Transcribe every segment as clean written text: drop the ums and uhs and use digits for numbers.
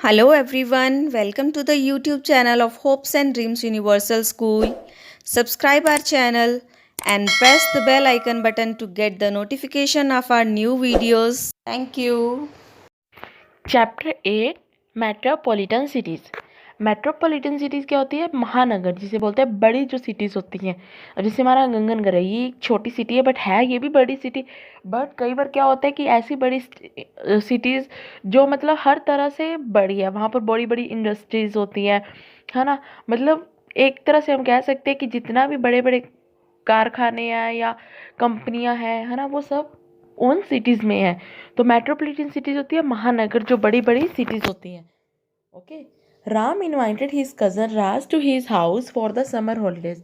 Hello everyone, welcome to the YouTube channel of Hopes and Dreams Universal School. Subscribe our channel and press the bell icon button to get the notification of our new videos. Thank you. Chapter 8 metropolitan cities. Metropolitan cities क्या होती है? महानगर, जिसे बोलते हैं बड़ी जो cities होती हैं। अब जैसे हमारा गंगनगर है, ये एक छोटी सिटी है बट है ये भी बड़ी सिटी। बट कई बार क्या होता है कि ऐसी बड़ी सिटीज़ जो मतलब हर तरह से बड़ी है, वहाँ पर बड़ी बड़ी इंडस्ट्रीज़ होती हैं, है ना। मतलब एक तरह से हम कह सकते हैं कि जितना भी बड़े बड़े कारखाने हैं या कंपनियां हैं, है ना, वो सब उन सिटीज़ में है। तो मेट्रोपॉलिटन सिटीज़ होती है महानगर, जो बड़ी बड़ी सिटीज़ होती हैं। Okay. Ram invited his cousin Raj to his house for the summer holidays.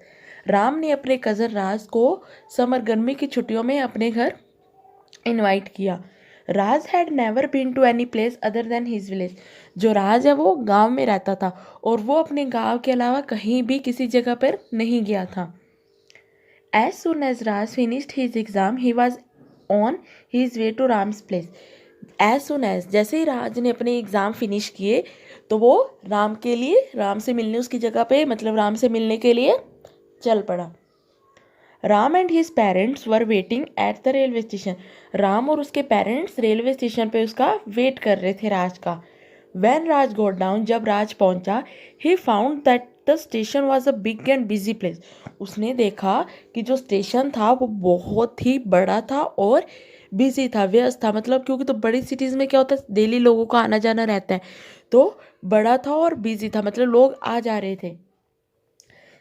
Ram ने अपने कज़न राज को समर गर्मी की छुट्टियों में अपने घर इनवाइट किया। Raj had never been to any place other than his village. जो राज है वो गांव में रहता था और वो अपने गांव के अलावा कहीं भी किसी जगह पर नहीं गया था। As soon as Raj finished his exam, he was on his way to Ram's place. As soon as, जैसे ही राज ने अपने एग्ज़ाम फिनिश किए तो वो राम के लिए, राम से मिलने उसकी जगह पे, मतलब राम से मिलने के लिए चल पड़ा। Ram and his parents were waiting at the railway station. Ram और उसके पेरेंट्स रेलवे स्टेशन पे उसका वेट कर रहे थे, राज का। वैन राज गोट डाउन, जब राज पहुंचा, he found that the station was a big and busy place. उसने देखा कि जो स्टेशन था वो बहुत ही बड़ा था और बिजी था, व्यस्त था। मतलब क्योंकि तो बड़ी सिटीज़ में क्या होता है, डेली लोगों का आना जाना रहता है, तो बड़ा था और बिजी था, मतलब लोग आ जा रहे थे।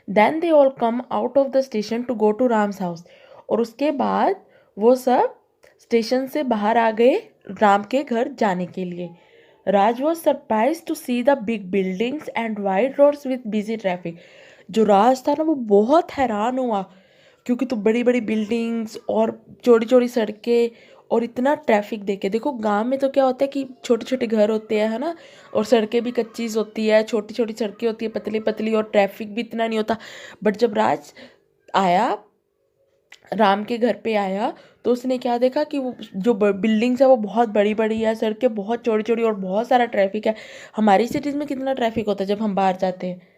Then they all come out of the station to go to Ram's house. और उसके बाद वो सब स्टेशन से बाहर आ गए राम के घर जाने के लिए। Raj was surprise to see the big buildings and wide roads with busy traffic. जो राज था ना, वो बहुत हैरान हुआ, क्योंकि तो बड़ी बड़ी बिल्डिंग्स और चौड़ी चौड़ी सड़कें और इतना ट्रैफिक देखे। देखो गांव में तो क्या होता है कि छोटे छोटे घर होते हैं, है ना, और सड़कें भी कच्ची होती है, छोटी छोटी सड़कें होती है, पतली पतली, और ट्रैफिक भी इतना नहीं होता। बट जब राज आया, राम के घर पे आया, तो उसने क्या देखा कि वो जो बिल्डिंग्स है वो बहुत बड़ी बड़ी है, सड़कें बहुत चौड़ी चौड़ी और बहुत सारा ट्रैफिक है। हमारी सिटीज़ में कितना ट्रैफिक होता है जब हम बाहर जाते हैं।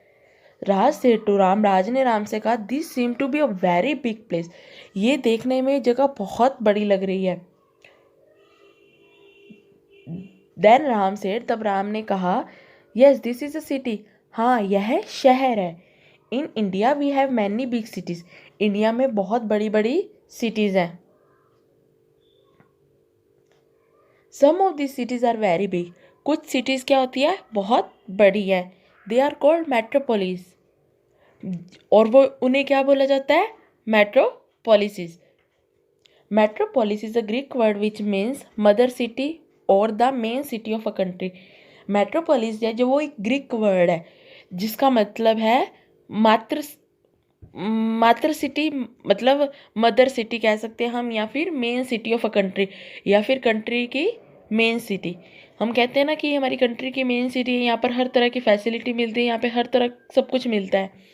राज से टू राम, राज ने राम से कहा, this seem to be a very big place. ये देखने में जगह बहुत बड़ी लग रही है। देन राम से, तब राम ने कहा, yes this is a city. हाँ, यह शहर है। In India we have many big cities. India में बहुत बड़ी बड़ी सिटीज़ हैं। Some of this cities are very big. कुछ सिटीज़ क्या होती है, बहुत बड़ी है। They are called metropolis. और वो उन्हें क्या बोला जाता है, metropolises. Metropolis is a Greek word which means mother city और the main city of a country. Metropolis है जो, वो एक ग्रीक वर्ड है जिसका मतलब है मातृ मातृ सिटी, मतलब मदर सिटी कह सकते हैं हम, या फिर main city of a country, या फिर कंट्री की मेन सिटी। हम कहते हैं ना कि हमारी कंट्री की मेन सिटी है, यहाँ पर हर तरह की फैसिलिटी मिलती है, यहाँ पे हर तरह सब कुछ मिलता है।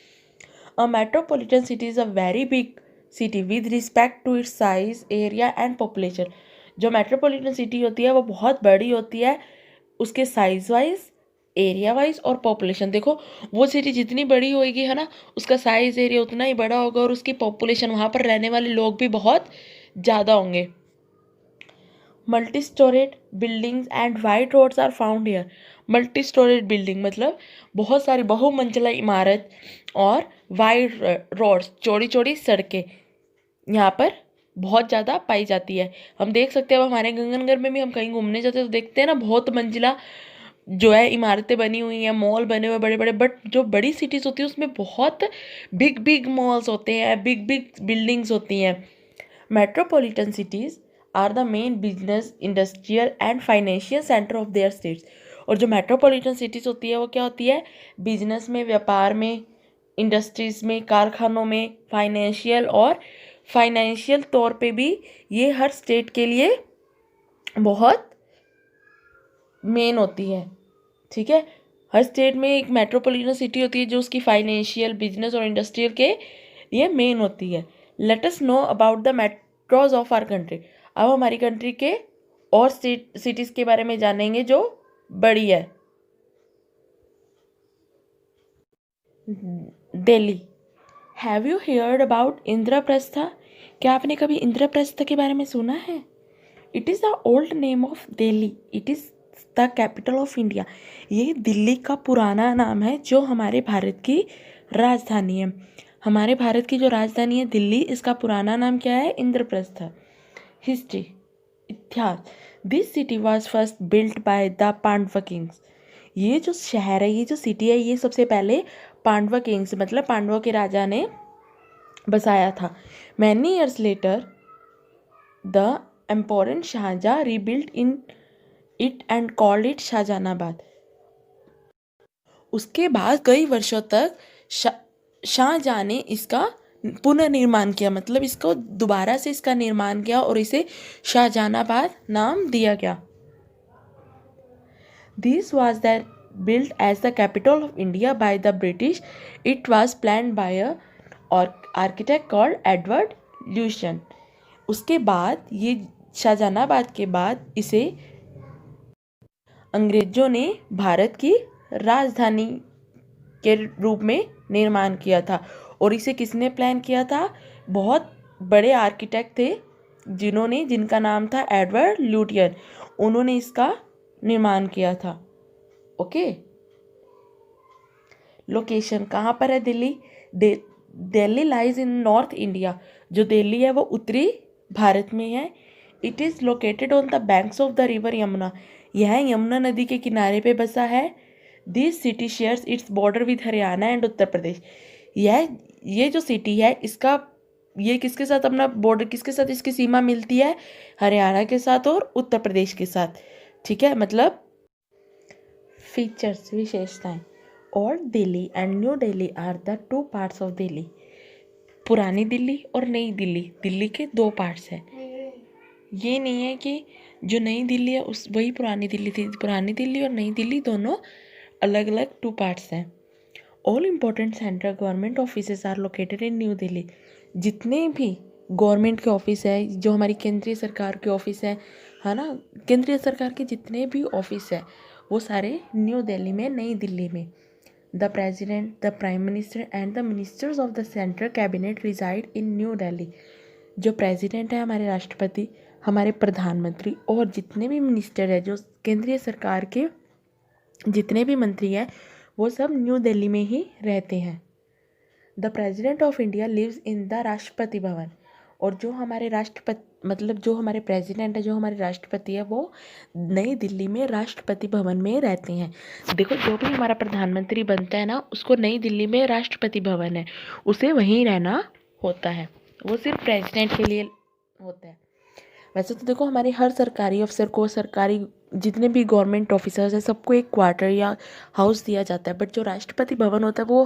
A metropolitan city is a very big city with respect to its size, area and population. जो मेट्रोपॉलिटन सिटी होती है वो बहुत बड़ी होती है, उसके साइज वाइज, एरिया वाइज और पॉपुलेशन। देखो वो सिटी जितनी बड़ी होगी, है ना, उसका साइज एरिया उतना ही बड़ा होगा, और उसकी पॉपुलेशन, वहाँ पर रहने वाले लोग भी बहुत ज़्यादा होंगे। Multi storeyed buildings and wide roads are found here. Multi storeyed building मतलब बहुत सारी बहुमंजिला इमारत और वाइड रोड्स, चौड़ी चौड़ी सड़कें यहाँ पर बहुत ज़्यादा पाई जाती है। हम देख सकते हैं, अब हमारे गंगनगर में भी हम कहीं घूमने जाते हैं तो देखते हैं ना, बहुत मंजिला जो है इमारतें बनी हुई हैं, मॉल बने हुए बड़े बड़े। बट जो बड़ी सिटीज़ होती है उसमें बहुत बिग बिग मॉल्स होते हैं, बिग बिग बिल्डिंग्स होती हैं। Metropolitan cities are the main business, industrial and financial centre of their states. और जो मेट्रोपॉलिटन सिटीज़ होती है वो क्या होती है, बिजनेस में, व्यापार में, इंडस्ट्रीज़ में, कारखानों में, फाइनेंशियल तौर पे भी ये हर स्टेट के लिए बहुत मेन होती है। ठीक है, हर स्टेट में एक मेट्रोपॉलिटन सिटी होती है जो उसकी फाइनेंशियल, बिजनेस और इंडस्ट्रियल के लिए मेन होती है। Let us know about the metros of our country. अब हमारी कंट्री के और सिटीज़ के बारे में जानेंगे जो बड़ी है। Delhi. Have you heard about Indraprastha? क्या आपने कभी इंद्रप्रस्थ के बारे में सुना है? It is the old name of Delhi, it is the capital of India. ये दिल्ली का पुराना नाम है जो हमारे भारत की राजधानी है। हमारे भारत की जो राजधानी है दिल्ली, इसका पुराना नाम क्या है? इंद्रप्रस्थ। हिस्ट्री, इतिहास। This city was first built by the Pandava kings. ये जो शहर है, ये जो सिटी है, ये सबसे पहले पांडव किंग्स मतलब पांडवों के राजा ने बसाया था। Many years later the emperor Shahjahan rebuilt in it and called it Shahjahanabad. उसके बाद कई वर्षों तक शाहजहाँ ने इसका पुनर्निर्माण किया, मतलब इसको दोबारा से इसका निर्माण किया और इसे शाहजहानाबाद नाम दिया गया। This was that built as the capital of India by the British. It was planned by a architect called Edward Lucian. उसके बाद ये शाहजहानाबाद के बाद इसे अंग्रेजों ने भारत की राजधानी के रूप में निर्माण किया था। और इसे किसने प्लान किया था? बहुत बड़े आर्किटेक्ट थे जिनका नाम था एडवर्ड ल्यूटियन। उन्होंने इसका निर्माण किया था। ओके, लोकेशन कहाँ पर है? Delhi. Delhi lies in north India. जो दिल्ली है वो उत्तरी भारत में है। It is located on the banks of the river Yamuna. यह यमुना नदी के किनारे पे बसा है। This city shares its border with Haryana and Uttar Pradesh. ये जो सिटी है इसका ये किसके साथ अपना बॉर्डर, किसके साथ इसकी सीमा मिलती है? हरियाणा के साथ और उत्तर प्रदेश के साथ। ठीक है, मतलब फीचर्स, विशेषताएं। Old Delhi and new Delhi are the two parts of Delhi. पुरानी दिल्ली और नई दिल्ली, दिल्ली के दो पार्ट्स हैं। ये नहीं है कि जो नई दिल्ली है उस वही पुरानी दिल्ली थी। पुरानी दिल्ली और नई दिल्ली दोनों अलग अलग टू पार्ट्स हैं। All important central government offices are located in new Delhi. जितने भी गवर्नमेंट के ऑफिस है, जो हमारी केंद्रीय सरकार के ऑफिस है ना, केंद्रीय सरकार के जितने भी ऑफिस है वो सारे न्यू दिल्ली में, नई दिल्ली में। The president, the prime minister and the ministers of the central cabinet reside in new Delhi. जो प्रेसिडेंट है, हमारे राष्ट्रपति, हमारे प्रधानमंत्री और जितने भी मिनिस्टर है, जो केंद्रीय सरकार के जितने भी मंत्री हैं, वो सब न्यू दिल्ली में ही रहते हैं। The president of India lives in the Rashtrapati Bhavan. और जो हमारे राष्ट्रपति मतलब जो हमारे प्रेसिडेंट है, जो हमारे राष्ट्रपति है, वो नई दिल्ली में राष्ट्रपति भवन में रहते हैं। देखो, जो भी हमारा प्रधानमंत्री बनता है ना, उसको नई दिल्ली में राष्ट्रपति भवन है, उसे वहीं रहना होता है। वो सिर्फ प्रेसिडेंट के लिए होता है। वैसे तो देखो, हमारे हर सरकारी अफसर को, सरकारी जितने भी गवर्नमेंट ऑफिसर्स हैं, सबको एक क्वार्टर या हाउस दिया जाता है। बट जो राष्ट्रपति भवन होता है वो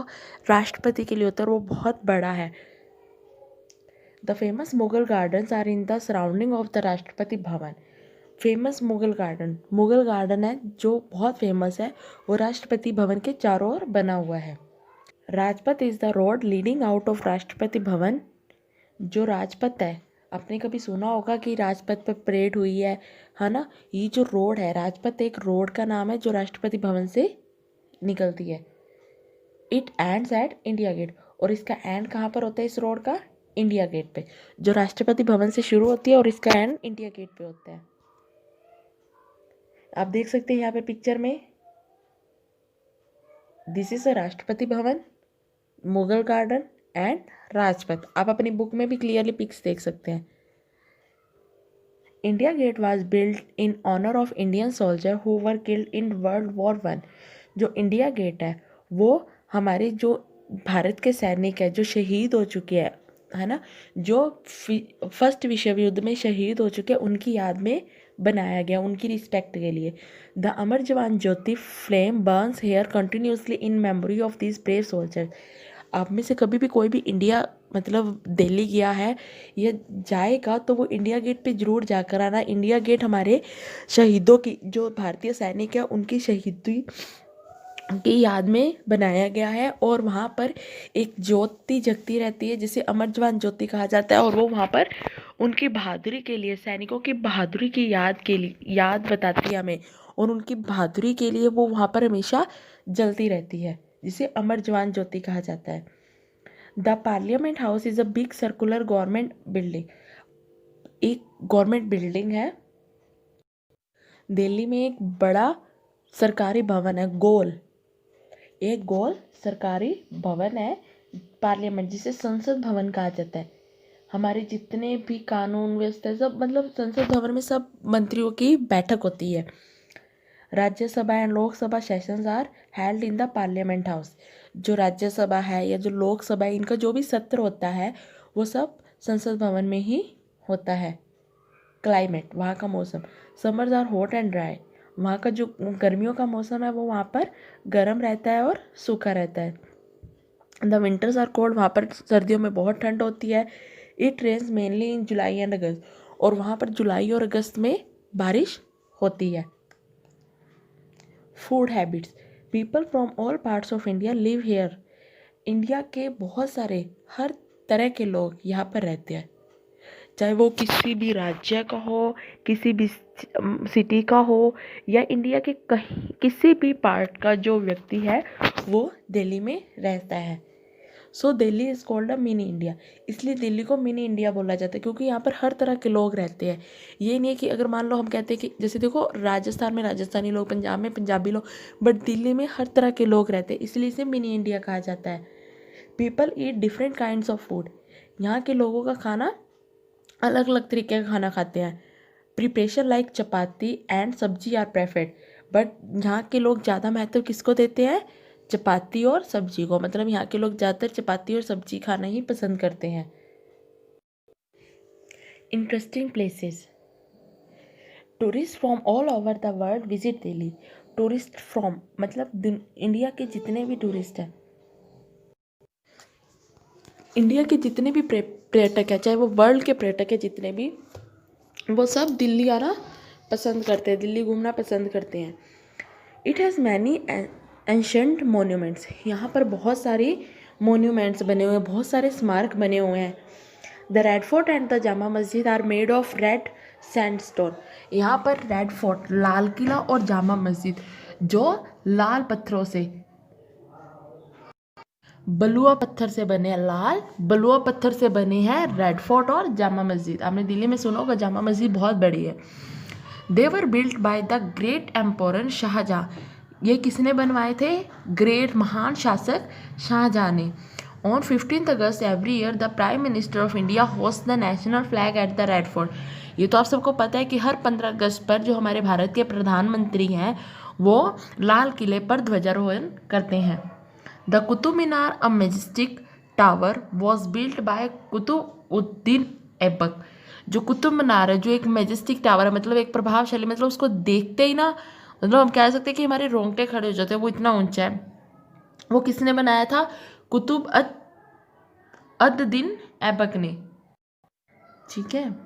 राष्ट्रपति के लिए होता है और वो बहुत बड़ा है। The famous Mughal gardens are in the surrounding of the Rashtrapati Bhavan. Famous Mughal garden है जो बहुत फेमस है, वो राष्ट्रपति भवन के चारों ओर बना हुआ है। Rajpath is the road leading out of Rashtrapati Bhavan. जो राजपथ है, आपने कभी सुना होगा कि राजपथ पर परेड हुई है ना। ये जो रोड है, राजपथ एक रोड का नाम है जो राष्ट्रपति भवन से निकलती है। It ends at India gate. और इसका एंड कहाँ पर होता है इस रोड का? इंडिया गेट पे। जो राष्ट्रपति भवन से शुरू होती है और इसका एंड इंडिया गेट पे होता है। आप देख सकते हैं यहाँ पे पिक्चर में, this is a Rashtrapati Bhavan, Mughal garden and Rajpath. आप अपनी बुक में भी क्लियरली पिक्स देख सकते हैं। India gate was built in honour of Indian soldier who were killed in world war 1। जो इंडिया गेट है वो हमारे जो भारत के सैनिक है जो शहीद हो चुके हैं, है ना, जो फर्स्ट विश्व युद्ध में शहीद हो चुके हैं, उनकी याद में बनाया गया, उनकी रिस्पेक्ट के लिए। The Amar Jawan Jyoti flame burns here continuously in memory of this brave soldiers. आप में से कभी भी कोई भी इंडिया मतलब दिल्ली गया है या जाएगा तो वो इंडिया गेट पे ज़रूर जाकर आना। इंडिया गेट हमारे शहीदों की, जो भारतीय सैनिक है उनकी शहीदी की याद में बनाया गया है। और वहाँ पर एक ज्योति जगती रहती है जिसे अमर जवान ज्योति कहा जाता है। और वो वहाँ पर उनकी बहादुरी के लिए, सैनिकों की बहादुरी की याद बताती है हमें, और उनकी बहादुरी के लिए वो वहाँ पर हमेशा जलती रहती है। जिसे अमर जवान ज्योति कहा जाता है। The parliament house is a big circular government building, एक गवर्नमेंट बिल्डिंग है। दिल्ली में एक बड़ा सरकारी भवन है, एक गोल सरकारी भवन है पार्लियामेंट, जिसे संसद भवन कहा जाता है। हमारे जितने भी कानून व्यवस्था सब मतलब संसद भवन में सब मंत्रियों की बैठक होती है। Rajya Sabha and Lok Sabha sessions are held in the parliament house. जो राज्यसभा है या जो लोकसभा है, इनका जो भी सत्र होता है वो सब संसद भवन में ही होता है। क्लाइमेट, वहाँ का मौसम, summers are hot and dry. वहाँ का जो गर्मियों का मौसम है वो वहाँ पर गर्म रहता है और सूखा रहता है। द विंटर्स आर कोल्ड, वहाँ पर सर्दियों में बहुत ठंड होती है। It rains mainly in July and August, और वहाँ पर जुलाई और अगस्त में बारिश होती है। Food habits, people from all parts of India live here. India के बहुत सारे हर तरह के लोग यहाँ पर रहते हैं, चाहे वो किसी भी राज्य का हो, किसी भी सिटी का हो, या इंडिया के कहीं किसी भी पार्ट का जो व्यक्ति है वो दिल्ली में रहता है। So Delhi is called a mini India, इसलिए दिल्ली को मिनी इंडिया बोला जाता है, क्योंकि यहाँ पर हर तरह के लोग रहते हैं। ये नहीं है कि अगर मान लो हम कहते हैं कि जैसे देखो राजस्थान में राजस्थानी लोग, पंजाब में पंजाबी लोग, बट दिल्ली में हर तरह के लोग रहते हैं, इसलिए इसे मिनी इंडिया कहा जाता है। People eat different kinds of food, यहाँ के लोगों का खाना अलग अलग तरीके का खाना खाते हैं। प्रिपरेशन लाइक चपाती एंड सब्जी आर प्रेफर्ड, बट यहाँ के लोग ज़्यादा महत्व किसको देते हैं? चपाती और सब्जी को, मतलब यहाँ के लोग ज़्यादातर चपाती और सब्जी खाना ही पसंद करते हैं। Interesting places, tourist from all over the world visit Delhi. Tourist from मतलब इंडिया के जितने भी टूरिस्ट हैं, इंडिया के जितने भी पर्यटक हैं, चाहे वो वर्ल्ड के पर्यटक हैं जितने भी, वो सब दिल्ली आना पसंद करते हैं, दिल्ली घूमना पसंद करते हैं। It has many ancient monuments, यहाँ पर बहुत सारी मोन्यूमेंट्स बने हुए हैं, बहुत सारे स्मारक बने हुए हैं। The Red Fort and the Jama Masjid are made of red sandstone, यहाँ पर रेड फोर्ट लाल किला और जामा मस्जिद जो लाल पत्थरों से, बलुआ पत्थर से बने हैं, लाल बलुआ पत्थर से बने हैं रेड फोर्ट और जामा मस्जिद। आपने दिल्ली में सुना होगा जामा मस्जिद बहुत बड़ी है। They were built by the great emperor Shahjahan, ये किसने बनवाए थे? ग्रेट महान शासक शाहजहाँ ने। On 15 August every year the prime Minister of India host the national flag at the Red Fort, ये तो आप सबको पता है कि हर 15 अगस्त पर जो हमारे भारत के प्रधानमंत्री हैं वो लाल किले पर ध्वजारोहण करते हैं। The Qutub Minar a majestic tower was built by Qutbuddin Aibak, जो कुतुब मीनार है, जो एक मेजेस्टिक टावर है, मतलब एक प्रभावशाली, मतलब उसको देखते ही ना, मतलब हम कह सकते हैं कि हमारे रोंगटे खड़े हो जाते हैं, वो इतना ऊंचा है। वो किसने बनाया था? कुतुबुद्दीन ऐबक ने। ठीक है।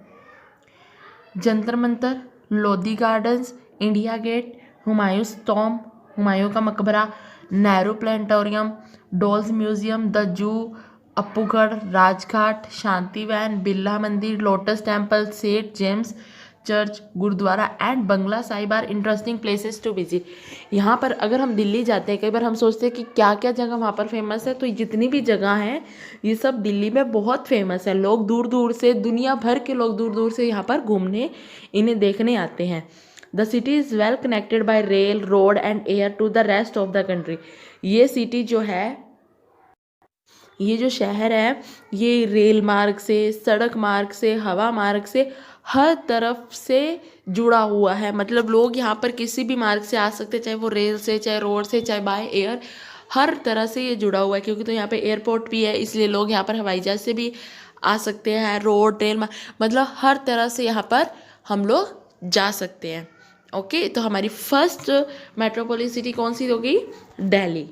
Jantar Mantar, Lodhi gardens, India gate, Humayun's tomb, Humayun का मकबरा, Nehru planetarium, dolls museum, the zoo, अपूगढ़, Rajghat, Shanti Van, Birla Mandir, lotus temple, saint James church, Gurudwara and Bangla Sahib are interesting places to visit. यहाँ पर अगर हम दिल्ली जाते हैं, कई बार हम सोचते हैं कि क्या क्या जगह वहाँ पर फेमस है, तो जितनी भी जगह हैं ये सब दिल्ली में बहुत फेमस है। लोग दूर दूर से, दुनिया भर के लोग दूर दूर से यहाँ पर घूमने, इन्हें देखने आते हैं। The city is well connected by rail, road and air to the rest of the country. ये सिटी जो है, ये जो शहर है, ये रेल मार्ग से, सड़क मार्ग से, हवा मार्ग से, हर तरफ से जुड़ा हुआ है। मतलब लोग यहाँ पर किसी भी मार्ग से आ सकते हैं, चाहे वो रेल से, चाहे रोड से, चाहे बाय एयर, हर तरह से ये जुड़ा हुआ है। क्योंकि तो यहाँ पे एयरपोर्ट भी है, इसलिए लोग यहाँ पर हवाई जहाज से भी आ सकते हैं। रोड, रेल, मतलब हर तरह से यहाँ पर हम लोग जा सकते हैं। ओके, तो हमारी फर्स्ट मेट्रोपोलिटन सिटी कौन सी होगी? दिल्ली।